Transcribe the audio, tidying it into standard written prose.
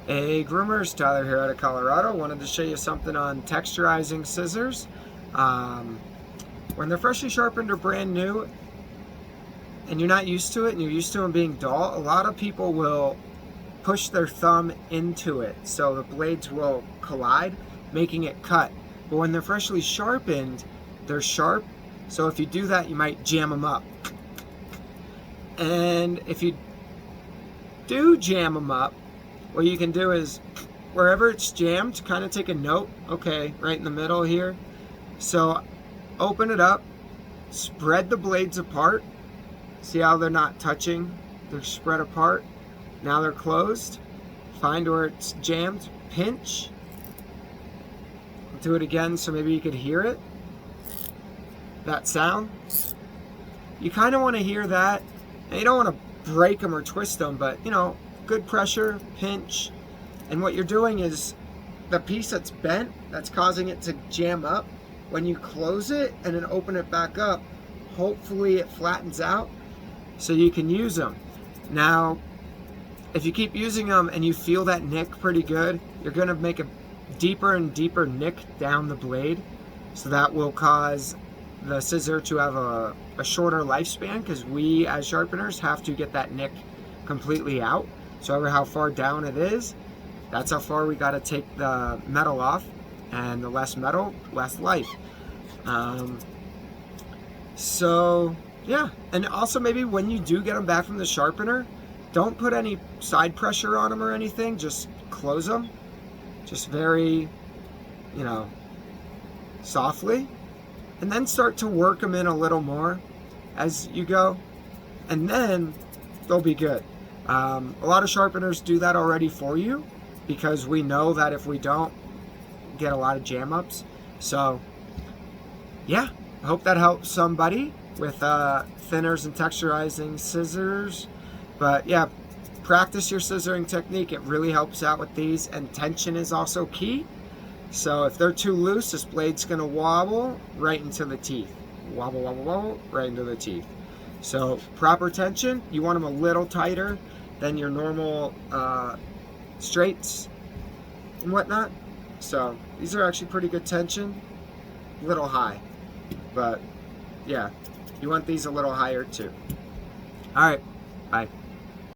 Hey groomers, Tyler here out of Colorado. Wanted to show you something on texturizing scissors. When they're freshly sharpened or brand new and you're not used to it and you're used to them being dull, a lot of people will push their thumb into it so the blades will collide, making it cut. But when they're freshly sharpened, they're sharp, so if you do that you might jam them up. And if you do jam them up, what you can do is, wherever it's jammed, kind of take a note. Okay, right in the middle here. So open it up, spread the blades apart. See how they're not touching? They're spread apart. Now they're closed. Find where it's jammed, pinch. Do it again so maybe you could hear it. That sound. You kind of want to hear that. And you don't want to break them or twist them, but you know, good pressure, pinch, and what you're doing is the piece that's bent, that's causing it to jam up, when you close it and then open it back up, hopefully it flattens out so you can use them. Now, if you keep using them and you feel that nick pretty good, you're going to make a deeper and deeper nick down the blade, so that will cause the scissor to have a shorter lifespan, because we as sharpeners have to get that nick completely out. So over how far down it is, that's how far we got to take the metal off, and the less metal, less life. So yeah, and also maybe when you do get them back from the sharpener, don't put any side pressure on them or anything, just close them, just very, softly, and then start to work them in a little more as you go, and then they'll be good. A lot of sharpeners do that already for you, because we know that if we don't, get a lot of jam ups. So yeah, I hope that helps somebody with thinners and texturizing scissors. But yeah, practice your scissoring technique. It really helps out with these, and tension is also key. So if they're too loose, this blade's going to wobble right into the teeth. Wobble, wobble, wobble, right into the teeth. So proper tension, you want them a little tighter than your normal straights and whatnot. So these are actually pretty good tension, a little high, but yeah, you want these a little higher too. All right, bye.